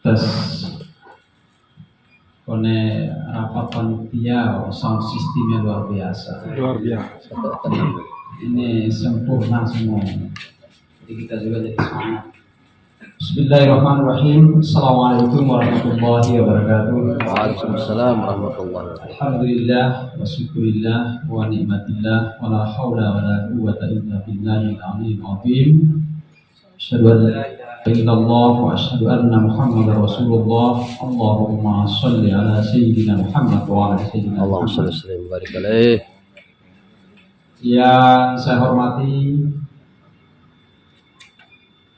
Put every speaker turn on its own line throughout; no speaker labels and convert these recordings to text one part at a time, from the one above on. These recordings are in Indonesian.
Tes kone rapat panitia sound sistemnya luar biasa.
Luar biasa.
Ini sempurna semua. Jadi kita juga jadi semangat. Bismillahirrahmanirrahim. Assalamualaikum warahmatullahi wabarakatuh.
Waalaikumsalam warahmatullahi wabarakatuh.
Alhamdulillah wa syukurillah wa ni'matillah wa la hawla wa la quwwata illa billahil aliyyil azim. Asyhadu an la ilaha illallah wa asyhadu anna Muhammadar Rasulullah. Allahumma shalli ala sayyidina Muhammad wa ala sayyidina
Allahumma
Muhammad.
shalli wa barik alaih.
Yang saya hormati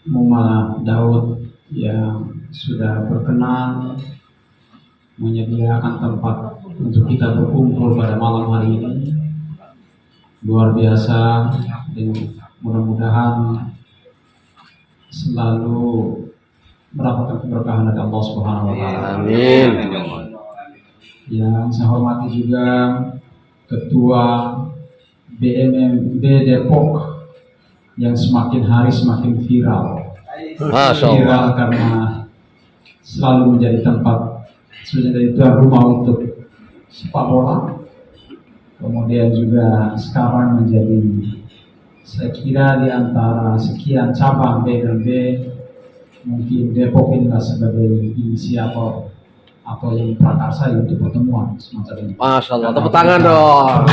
Muma Daud yang sudah berkenan menyediakan tempat untuk kita berkumpul pada malam hari ini. Luar biasa, dan mudah-mudahan selalu mendapatkan keberkahan dari Allah Subhanahu wa taala.
Amin.
Yang saya hormati juga Ketua BMMB Depok yang semakin hari semakin viral.
Masya Allah.
Viral karena selalu menjadi tempat, sudah jadi tuan rumah untuk sepak bola. Kemudian juga sekarang menjadi, saya kira di antara sekian cabang BMMB, mungkin Depok inilah sebagai inisiator atau yang prakarsa untuk pertemuan semacam ini.
Masya Allah. Tepuk tangan dong.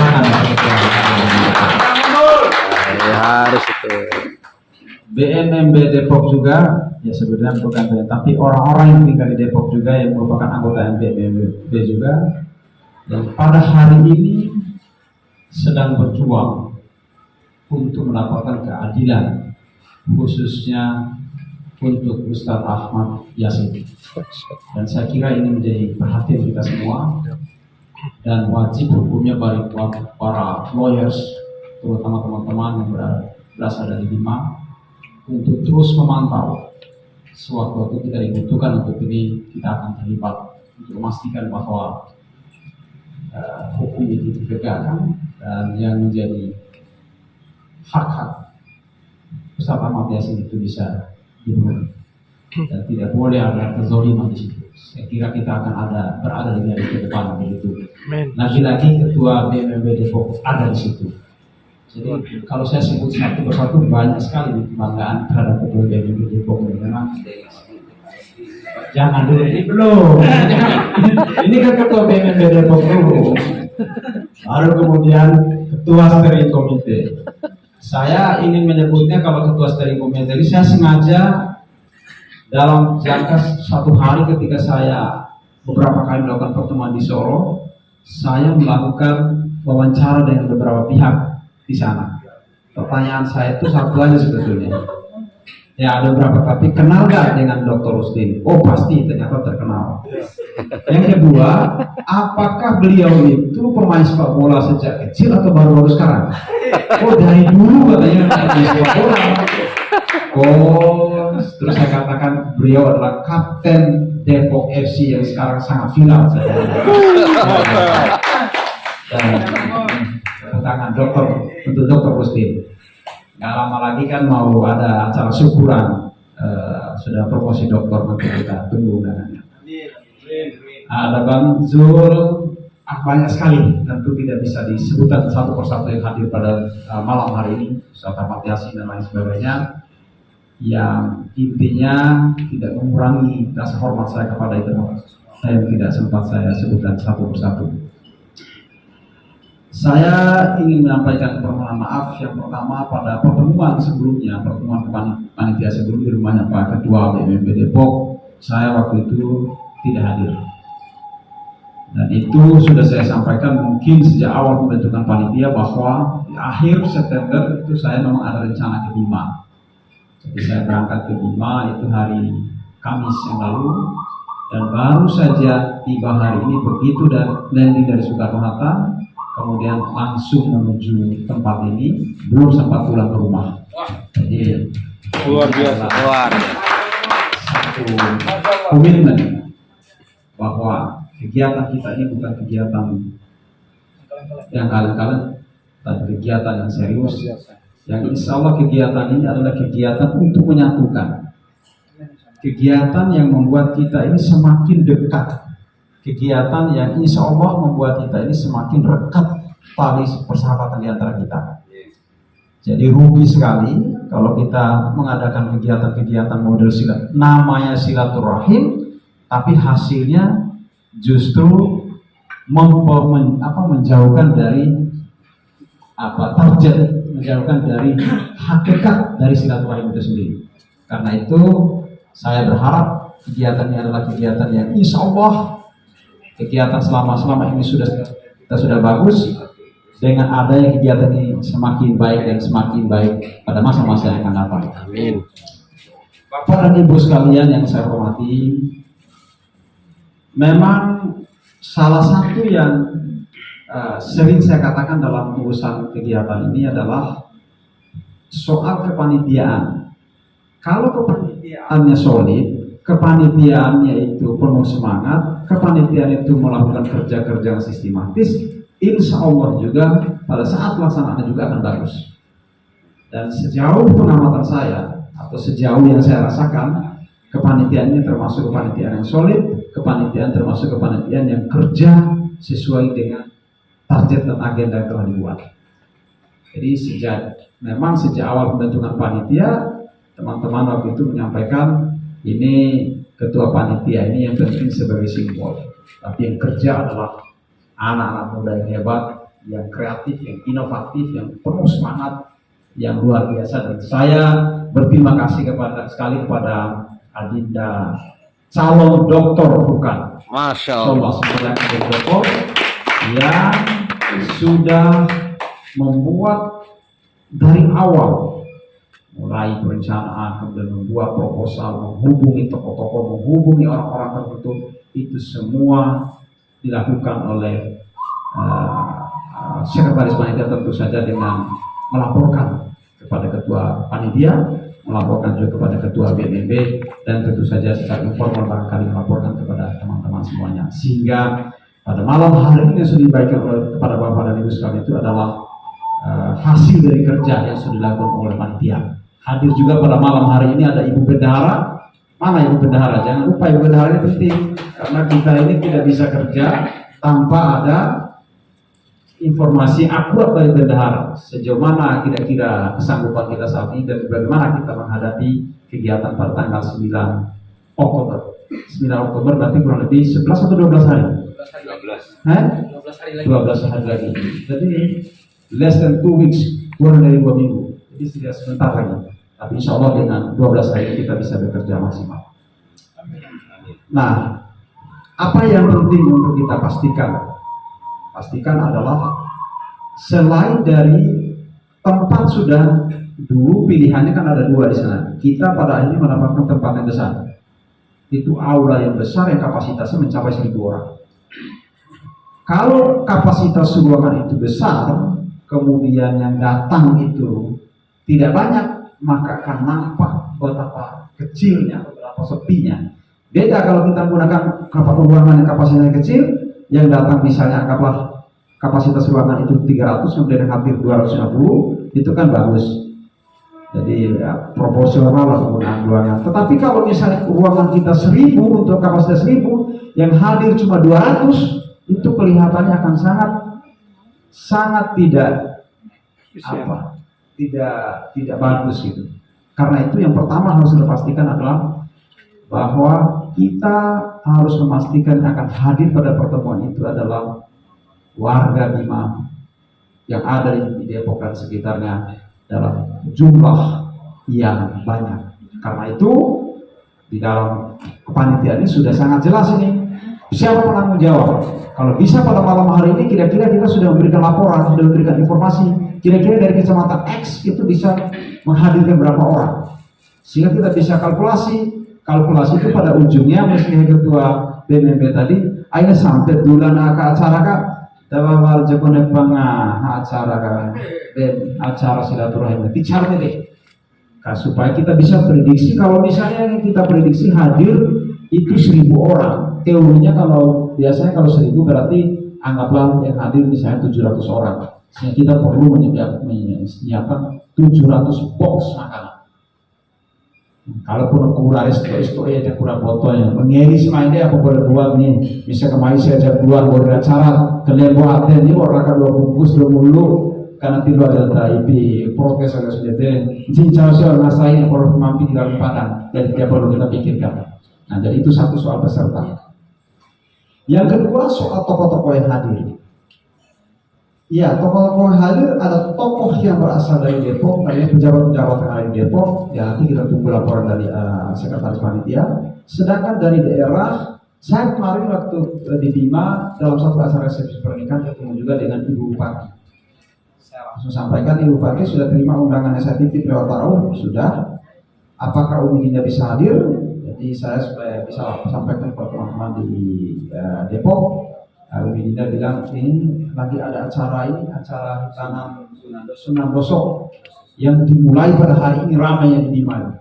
Harus itu.
BMMB Depok juga, ya sebenarnya bukan BMMB, tapi orang-orang yang tinggal di Depok juga yang merupakan anggota BMMB juga, yang pada hari ini sedang berjuang untuk mendapatkan keadilan, khususnya untuk Ustadz Ahmad Yasin. Dan saya kira ini menjadi perhatian kita semua, dan wajib hukumnya bagi para lawyers, terutama teman-teman yang berasal dari Bima, untuk terus memantau sewaktu-waktu kita dibutuhkan untuk ini, kita akan terlibat untuk memastikan bahwa hukum itu ditegakkan dan yang menjadi hak-hak Ustadz Ahmad Yasin itu bisa dipenuhi dan tidak boleh ada kezaliman di situ. Saya kira kita akan berada di hari ke depan begitu. Lagi-lagi Ketua BMMB Depok ada di situ. Jadi kalau saya sebut satu persatu banyak sekali kebanggaan terhadap Ketua BMMB Depok ini. Memang jangan dulu, ini belum. Ini kan Ketua BMMB Depok dulu. Baru kemudian Ketua Steering Komite. Saya ingin menyebutnya kalau Ketua Steering Komite ini saya sengaja dalam jangka satu hari ketika saya beberapa kali melakukan pertemuan di Solo, saya melakukan wawancara dengan beberapa pihak di sana. Pertanyaan saya itu satu aja sebetulnya. Ya ada beberapa, tapi kenal gak dengan Dr. Rustin? Oh pasti, ternyata terkenal. Yang kedua, apakah beliau itu pemain sepak bola sejak kecil atau baru-baru sekarang? Oh dari dulu katanya main sepak bola. Oh, terus saya katakan beliau adalah kapten Depok FC yang sekarang sangat viral. Dan tangan untuk Dr. Rustin. Nggak lama lagi kan mau ada acara syukuran, sudah promosi dokter, nanti kita tunggu undangannya. Ada Bang Zul, banyak sekali, tentu tidak bisa disebutkan satu persatu yang hadir pada malam hari ini, Ustadz Ahmad Yasin dan lain sebagainya, yang intinya tidak mengurangi rasa hormat saya kepada itu. Saya tidak sempat saya sebutkan satu persatu. Saya ingin menyampaikan permohonan maaf yang pertama pada pertemuan sebelumnya, pertemuan panitia sebelum di rumahnya Pak Ketua BMMB Depok, saya waktu itu tidak hadir. Dan itu sudah saya sampaikan mungkin sejak awal pembentukan panitia bahwa di akhir September itu saya memang ada rencana ke Bima. Jadi saya berangkat ke Bima itu hari Kamis yang lalu, dan baru saja tiba hari ini begitu dan landing dari Soekarno-Hatta, kemudian langsung menuju tempat ini, belum sempat pulang ke rumah. Jadi
Luar biasa.
satu komitmen bahwa kegiatan kita ini bukan kegiatan yang kalian-kalian, tapi kegiatan yang serius. Yang insya Allah kegiatan ini adalah kegiatan untuk menyatukan kegiatan yang membuat kita ini semakin dekat, kegiatan yang insya Allah membuat kita ini semakin rekat tali persahabatan di antara kita. Jadi rugi sekali kalau kita mengadakan kegiatan-kegiatan model namanya silaturahim, tapi hasilnya justru menjauhkan dari target, menjauhkan dari hakikat dari silaturahim itu sendiri. Karena itu saya berharap kegiatan ini adalah kegiatan yang insya Allah kegiatan selama ini kita sudah bagus. Dengan adanya kegiatan ini semakin baik dan semakin baik pada masa-masa yang akan datang.
Amin.
Bapak dan Ibu sekalian yang saya hormati, memang salah satu yang sering saya katakan dalam urusan kegiatan ini adalah soal kepanitiaan. Kalau kepanitiaannya solid, kepanitiaannya itu penuh semangat, kepanitiaan itu melakukan kerja-kerja yang sistematis, insya Allah juga pada saat pelaksanaannya juga akan bagus. Dan sejauh pengamatan saya atau sejauh yang saya rasakan, kepanitiaan ini termasuk kepanitiaan yang solid, kepanitiaan termasuk kepanitiaan yang kerja sesuai dengan target dan agenda yang telah dibuat. Jadi memang sejak awal pembentukan panitia, teman-teman waktu itu menyampaikan ini ketua panitia ini yang penting sebagai simbol, tapi yang kerja adalah anak-anak muda yang hebat, yang kreatif, yang inovatif, yang penuh semangat, yang luar biasa. Dan saya berterima kasih sekali kepada Adinda calon doktor bukan,
Masya Allah,
yang sudah membuat dari awal, mulai perencanaan, kemudian membuat proposal, menghubungi tokoh-tokoh, menghubungi orang-orang tertentu, itu semua dilakukan oleh sekretaris panitia, tentu saja dengan melaporkan kepada ketua panitia, melaporkan juga kepada ketua BNB, dan tentu saja secara informal barangkali melaporkan kepada teman-teman semuanya. Sehingga pada malam hari ini yang sudah diberikan kepada Bapak dan Ibu sekalian itu adalah hasil dari kerja yang sudah dilakukan oleh panitia. Hadir juga pada malam hari ini ada Ibu Bendahara. Mana Ibu Bendahara? Jangan lupa Ibu Bendahara ini penting, karena kita ini tidak bisa kerja tanpa ada informasi akurat dari Bendahara. Sejauh mana kira-kira kesanggupan kita saat ini dan bagaimana kita menghadapi kegiatan pada tanggal 9 Oktober. 9 Oktober berarti kurang lebih 11 atau 12 hari? 12 hari lagi. Jadi less than 2 weeks, kurang dari 2 minggu. Jadi sudah sebentar lagi. Tapi insya Allah dengan 12 hari kita bisa bekerja maksimal. Nah, apa yang penting untuk kita pastikan? Pastikan adalah selain dari tempat sudah dulu pilihannya kan ada 2 di sana. Kita pada akhirnya mendapatkan tempat yang besar. Itu aula yang besar yang kapasitasnya mencapai 1000 orang. Kalau kapasitas ruangan itu besar, kemudian yang datang itu tidak banyak, maka akan nampak betapa kecilnya, betapa sepinya. Beda kalau kita menggunakan ruangan yang kapasitasnya kecil, yang datang misalnya anggaplah kapasitas ruangan itu 300, kemudian hadir 250, itu kan bagus. Jadi ya, proporsional lah penggunaan ruangan. Tetapi kalau misalnya ruangan kita 1000 untuk kapasitas 1000, yang hadir cuma 200, itu kelihatannya akan sangat tidak bagus gitu. Karena itu yang pertama harus kita pastikan adalah bahwa kita harus memastikan akan hadir pada pertemuan itu adalah warga Bima yang ada di Depok dan sekitarnya dalam jumlah yang banyak. Karena itu di dalam kepanitiaan ini sudah sangat jelas ini siapa penanggung jawab. Kalau bisa pada malam hari ini kira-kira kita sudah memberikan laporan, sudah memberikan informasi, kira-kira dari kecamatan X itu bisa menghadirkan berapa orang, sehingga kita bisa kalkulasi itu pada ujungnya mesti ketua BNB tadi ayo sampai bulan ke acara kak dawal jepone acara silaturahim bicara deh supaya kita bisa prediksi. Kalau misalnya yang kita prediksi hadir itu 1000 orang, teorinya biasanya kalau 1000 berarti anggaplah yang hadir misalnya 700 orang, sehingga kita perlu menyiapkan 700 box makanan. Kalaupun kurang resto ya kurang fotonya, mengeri semuanya apa boleh buat nih. Bisa kemarin saya ajak keluar boleh acara kalian buat ini orang kan 2 bungkus 2 mulu karena tiba ada IP protes agak sudah deh. Cincau soal ngasain kalau mampu di dalam padang dan tidak perlu kita pikirkan. Nah jadi itu satu soal peserta. Yang kedua soal tokoh-tokoh yang hadir. Ya, tokoh-tokoh yang hadir ada tokoh yang berasal dari Depok, dari pejabat-pejabat yang ada di Depok. Ya, nanti kita tunggu laporan dari sekretaris panitia. Sedangkan dari daerah, saya kemarin waktu di Bima dalam satu acara resepsi pernikahan ketemu juga dengan Ibu Bupati. Saya langsung sampaikan Ibu Bupati sudah terima undangan saya titip lewat taruh, sudah. Apakah Umi Dinda bisa hadir? Jadi saya supaya bisa sampaikan kepada teman-teman di Depok. Umi Dinda bilang ini lagi ada acara ini, acara tanam Sunan Bosok yang dimulai pada hari ini ramai yang di Bima.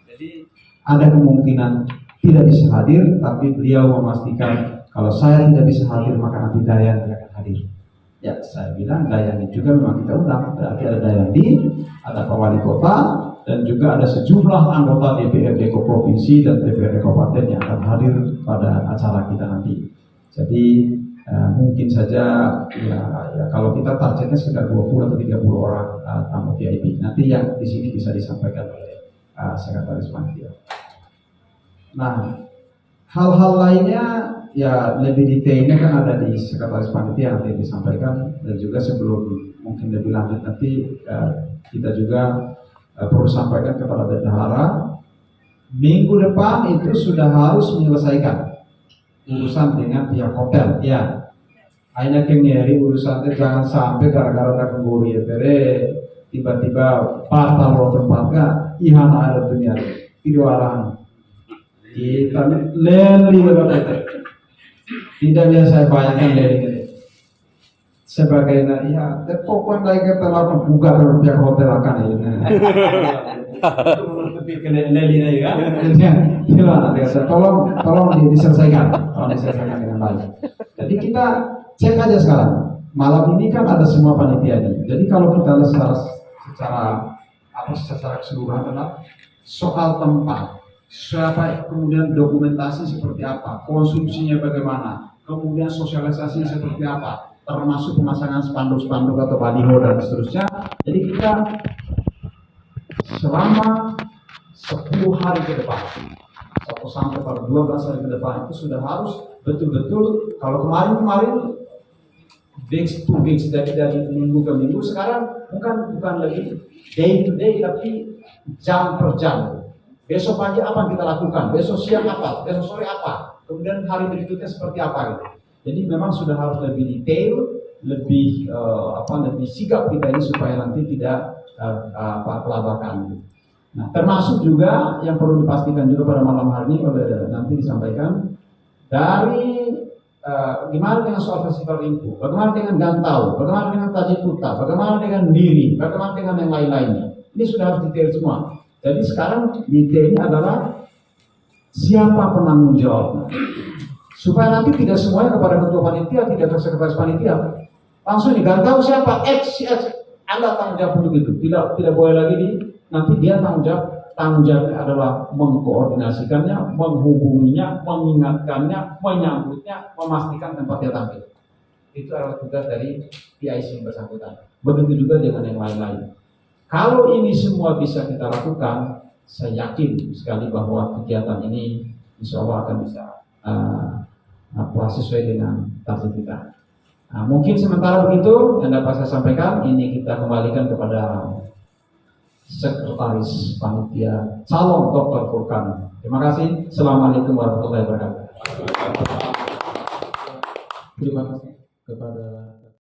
Jadi ada kemungkinan tidak bisa hadir, tapi beliau memastikan kalau saya tidak bisa hadir maka nanti Dayan akan hadir. Ya, saya bilang Dayani juga memang kita undang, berarti ada Dayani, ada Pak Wali Kota, dan juga ada sejumlah anggota DPRD Provinsi dan DPRD Kabupaten yang akan hadir pada acara kita nanti. Jadi mungkin saja ya kalau kita targetnya sekitar 20 atau 30 orang tamu VIP. Nanti yang di sini bisa disampaikan oleh sekretaris panitia. Nah, hal-hal lainnya ya lebih detailnya kan ada di sekretaris panitia nanti disampaikan, dan juga sebelum mungkin lebih lanjut nanti kita juga perlu sampaikan kepada bendahara minggu depan itu sudah harus menyelesaikan urusan dengan pihak hotel. Ya, hanya kengeri urusannya jangan sampai gara-gara tak kemburi ya tiba-tiba batal lo tempatnya ihan ada dunia video arahan kita leli tidak bisa saya bayangkan leli ini sebagai ya pokoknya lagi kita lakukan buka dari pihak hotel akan ini leli nih kan gimana tolong diselesaikan dengan baik. Jadi kita cek aja sekarang malam ini kan ada semua panitia ini. Jadi kalau kita lihat secara keseluruhan adalah soal tempat, siapa, kemudian dokumentasi seperti apa, konsumsinya bagaimana, kemudian sosialisasinya seperti apa, termasuk pemasangan spanduk-spanduk atau baliho dan seterusnya. Jadi kita selama 10 hari ke depan atau sampai pada 12 hari ke depan itu sudah harus betul-betul. Kalau kemarin weeks to weeks dari minggu ke minggu, sekarang bukan lagi day to day tapi jam per jam. Besok pagi apa yang kita lakukan, besok siang apa, besok sore apa, kemudian hari berikutnya seperti apa gitu. Jadi memang sudah harus lebih detail, lebih sigap kita ini supaya nanti tidak kelabakan. Nah, termasuk juga yang perlu dipastikan juga pada malam hari ini nanti disampaikan dari gimana dengan soal festival Rimpu, bagaimana dengan Gantau, bagaimana dengan Tajikuta, bagaimana dengan Diri, bagaimana dengan yang lain-lainnya. Ini sudah harus detail semua. Jadi sekarang detailnya adalah siapa penanggung jawabnya, supaya nanti tidak semuanya kepada ketua panitia, tidak ke sekretaris panitia. Langsung Gantau siapa? X, Anda tanggung jawab untuk itu. Tidak boleh lagi nanti dia tanggung jawabnya adalah mengkoordinasikannya, menghubunginya, mengingatkannya, menyambutnya, memastikan tempat dia tampil. Itu adalah tugas dari PIC yang bersangkutan. Begitu juga dengan yang lain-lain. Kalau ini semua bisa kita lakukan, saya yakin sekali bahwa kegiatan ini insya Allah akan bisa sesuai dengan target kita. Nah, mungkin sementara begitu yang dapat saya sampaikan. Ini kita kembalikan kepada Sekretaris Panitia Calon Dr. Furkan. Terima kasih. Assalamualaikum warahmatullahi wabarakatuh. Terima kasih kepada